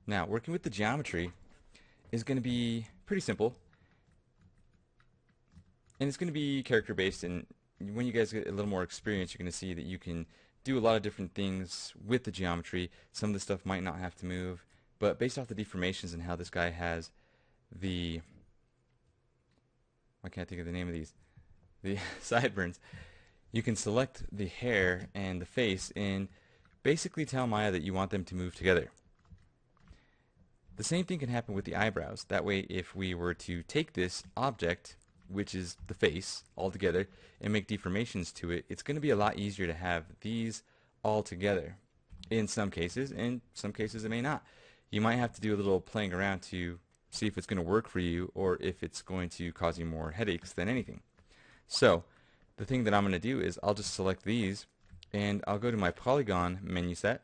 Now, working with the geometry is going to be pretty simple, and it's going to be character based, and when you guys get a little more experience, you're going to see that you can do a lot of different things with the geometry. Some of the stuff might not have to move, but based off the deformations and how this guy has the, I can't think of the name of these, the sideburns, you can select the hair and the face and basically tell Maya that you want them to move together. The same thing can happen with the eyebrows. That way, if we were to take this object, which is the face, all together, and make deformations to it, it's going to be a lot easier to have these all together in some cases, and some cases it may not. You might have to do a little playing around to see if it's going to work for you or if it's going to cause you more headaches than anything. So the thing that I'm going to do is I'll just select these and I'll go to my polygon menu set.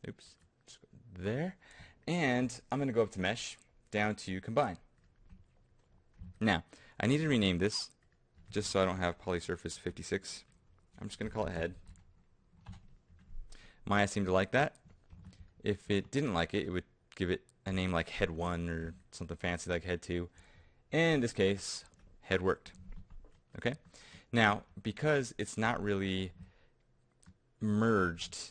Oops, just go there. And I'm going to go up to mesh, down to combine. Now, I need to rename this just so I don't have polysurface 56. I'm just going to call it head. Maya seemed to like that. If it didn't like it, it would give it a name like head 1 or something fancy like head 2. And in this case, head worked. Okay? Now, because it's not really merged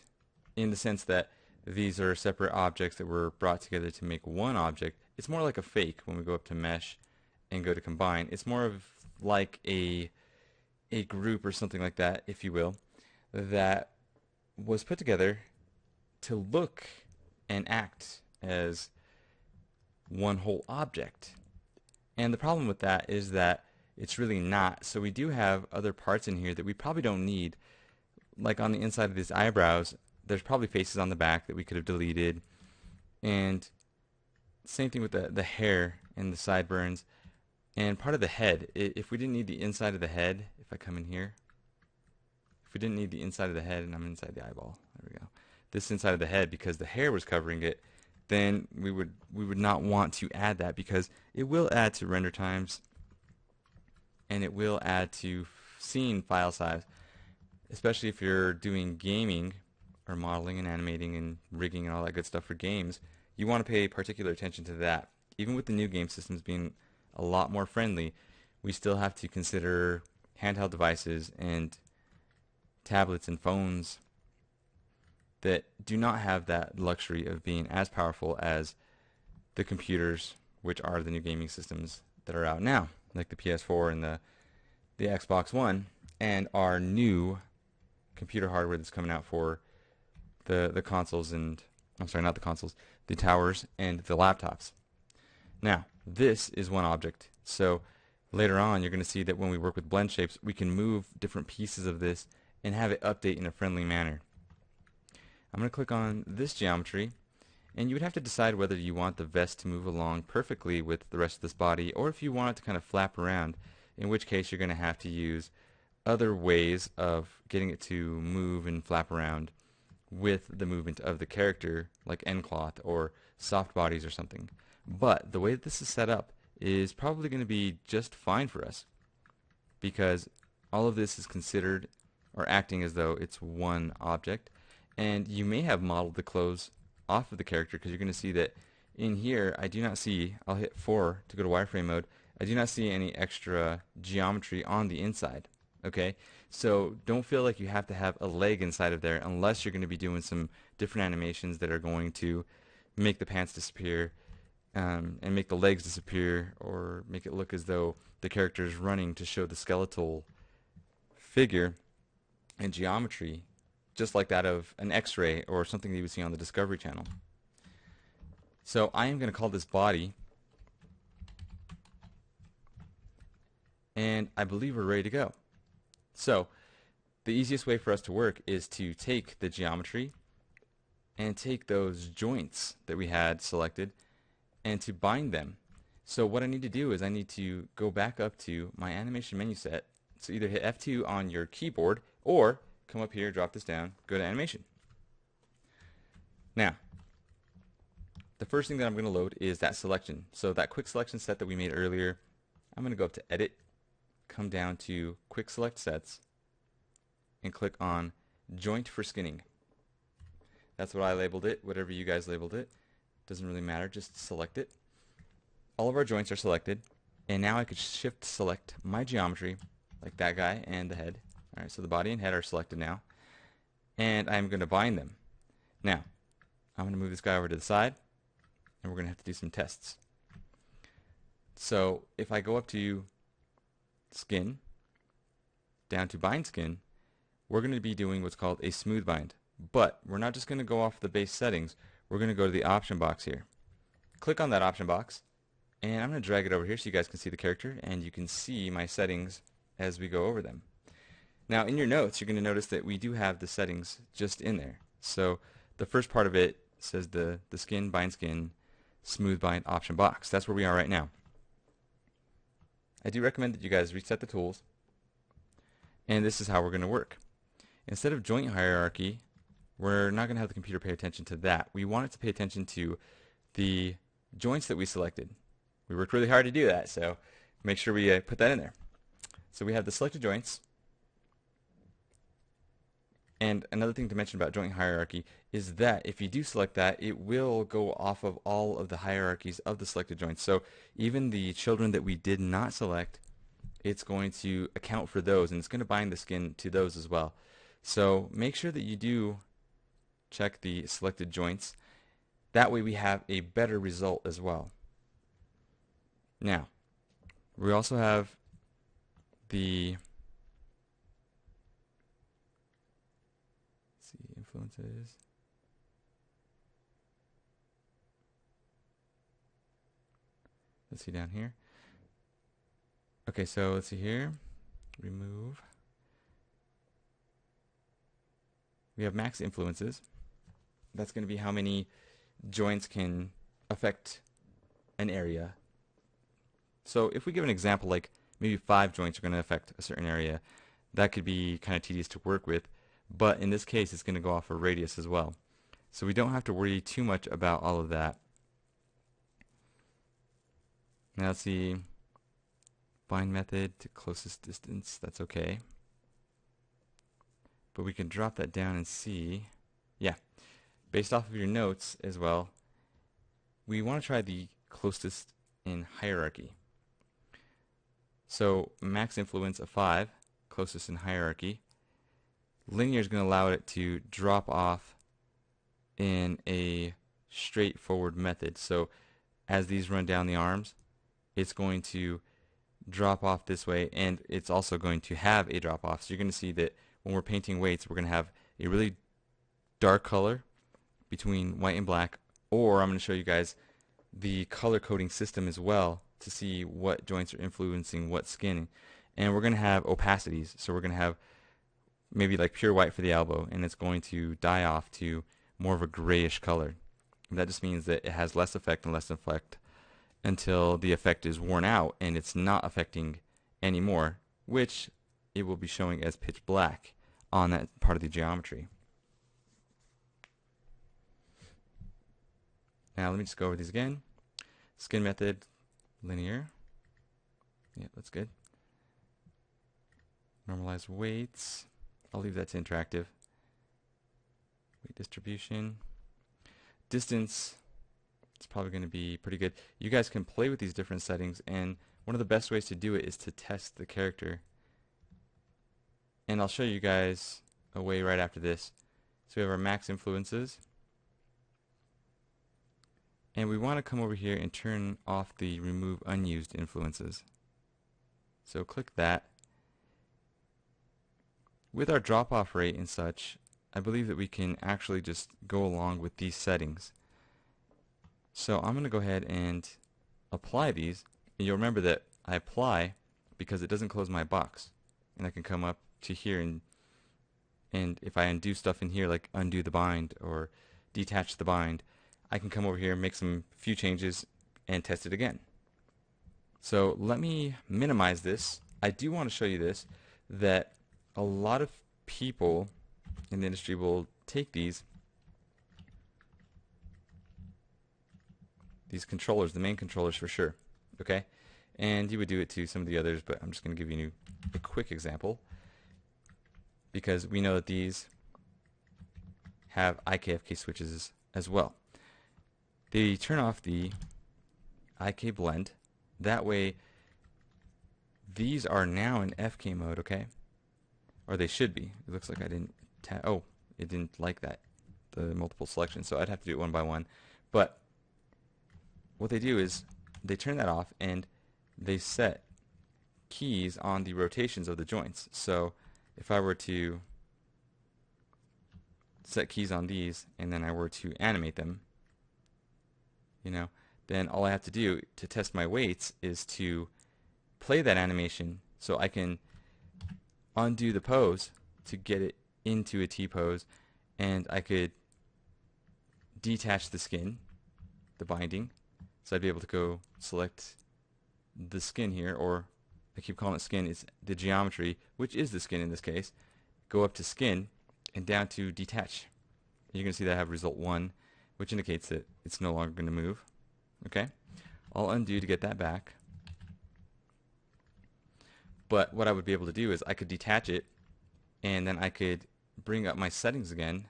in the sense that these are separate objects that were brought together to make one object, it's more like a fake when we go up to mesh and go to combine. It's more of like a group or something like that, if you will, that was put together to look and act as one whole object. And the problem with that is that it's really not. So we do have other parts in here that we probably don't need. Like on the inside of these eyebrows, there's probably faces on the back that we could have deleted. And same thing with the hair and the sideburns. And part of the head, if we didn't need the inside of the head, if I come in here, if we didn't need the inside of the head, and I'm inside the eyeball, there we go, this inside of the head because the hair was covering it, then we would not want to add that because it will add to render times and it will add to scene file size, especially if you're doing gaming or modeling and animating and rigging and all that good stuff for games. You want to pay particular attention to that. Even with the new game systems being a lot more friendly, we still have to consider handheld devices and tablets and phones that do not have that luxury of being as powerful as the computers, which are the new gaming systems that are out now, like the PS4 and the Xbox One, and our new computer hardware that's coming out for the consoles and, I'm sorry, not the consoles, the towers and the laptops. Now, this is one object. So later on, you're going to see that when we work with blend shapes, we can move different pieces of this and have it update in a friendly manner. I'm going to click on this geometry, and you would have to decide whether you want the vest to move along perfectly with the rest of this body or if you want it to kind of flap around, in which case you're going to have to use other ways of getting it to move and flap around with the movement of the character, like end cloth or soft bodies or something. But the way that this is set up is probably going to be just fine for us because all of this is considered or acting as though it's one object. And you may have modeled the clothes off of the character because you're going to see that in here I do not see, I'll hit 4 to go to wireframe mode, I do not see any extra geometry on the inside. Okay, so don't feel like you have to have a leg inside of there unless you're going to be doing some different animations that are going to make the pants disappear and make the legs disappear or make it look as though the character is running to show the skeletal figure and geometry just like that of an X-ray or something that you would see on the Discovery Channel. So I am going to call this body, and I believe we're ready to go. So the easiest way for us to work is to take the geometry and take those joints that we had selected and to bind them. So what I need to do is I need to go back up to my animation menu set. So either hit F2 on your keyboard or come up here, drop this down, go to animation. Now, the first thing that I'm going to load is that selection. So that quick selection set that we made earlier, I'm going to go up to Edit, come down to Quick Select Sets, and click on Joint for Skinning. That's what I labeled it, whatever you guys labeled it. doesn't really matter, just select it. All of our joints are selected, and now I could shift select my geometry, like that guy and the head. Alright, so the body and head are selected now, and I'm going to bind them. Now, I'm going to move this guy over to the side, and we're going to have to do some tests. So if I go up to skin, down to bind skin, we're going to be doing what's called a smooth bind. But we're not just going to go off the base settings, we're going to go to the option box here. Click on that option box, and I'm going to drag it over here so you guys can see the character, and you can see my settings as we go over them. Now in your notes, you're going to notice that we do have the settings just in there. So the first part of it says the skin, bind skin, smooth bind option box. That's where we are right now. I do recommend that you guys reset the tools, and this is how we're going to work. Instead of joint hierarchy, we're not going to have the computer pay attention to that. We want it to pay attention to the joints that we selected. We worked really hard to do that, so make sure we put that in there. So we have the selected joints. And another thing to mention about joint hierarchy is that if you do select that, it will go off of all of the hierarchies of the selected joints. So even the children that we did not select, it's going to account for those, and it's going to bind the skin to those as well. So make sure that you do check the selected joints. That way we have a better result as well. Now, we also have the influences. Let's see down here. Okay, so let's see here. Remove. We have max influences. That's going to be how many joints can affect an area. So if we give an example, like maybe 5 joints are going to affect a certain area, that could be kind of tedious to work with. But in this case, it's going to go off a radius as well. So we don't have to worry too much about all of that. Now let's see. Bind method to closest distance. That's okay. But we can drop that down and see. Yeah. Based off of your notes as well, we want to try the closest in hierarchy. So max influence of 5, closest in hierarchy. Linear is going to allow it to drop off in a straightforward method. So as these run down the arms, it's going to drop off this way, and it's also going to have a drop off. So you're going to see that when we're painting weights, we're going to have a really dark color between white and black, or I'm going to show you guys the color coding system as well to see what joints are influencing what skin. And we're going to have opacities. So we're going to have maybe like pure white for the elbow, and it's going to die off to more of a grayish color. And that just means that it has less effect and less effect until the effect is worn out and it's not affecting anymore, which it will be showing as pitch black on that part of the geometry. Now let me just go over these again. Skin method, linear. Yeah, that's good. Normalize weights. I'll leave that to interactive. Weight distribution. Distance. It's probably going to be pretty good. You guys can play with these different settings, and one of the best ways to do it is to test the character. And I'll show you guys a way right after this. So we have our max influences. And we want to come over here and turn off the remove unused influences. So click that. With our drop-off rate and such, I believe that we can actually just go along with these settings. So I'm going to go ahead and apply these. And you'll remember that I apply because it doesn't close my box. And I can come up to here, and if I undo stuff in here, like undo the bind or detach the bind, I can come over here and make some few changes and test it again. So let me minimize this. I do want to show you this, that a lot of people in the industry will take these controllers, the main controllers for sure, okay? And you would do it to some of the others, but I'm just going to give you a quick example because we know that these have IKFK switches as well. they turn off the IK blend. That way, these are now in FK mode, okay? Or they should be. It looks like I didn't oh, it didn't like that, the multiple selection, so I'd have to do it one by one. But what they do is they turn that off and they set keys on the rotations of the joints. So if I were to set keys on these and then I were to animate them, then all I have to do to test my weights is to play that animation so I can undo the pose to get it into a T pose, and I could detach the skin, the binding. So I'd be able to go select the skin here, or I keep calling it skin, it's the geometry, which is the skin in this case. Go up to skin and down to detach. You're going to see that I have result 1, which indicates that it's no longer going to move. Okay? I'll undo to get that back. But what I would be able to do is I could detach it, and then I could bring up my settings again,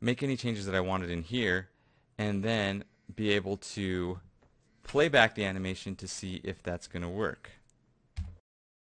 make any changes that I wanted in here, and then be able to play back the animation to see if that's going to work.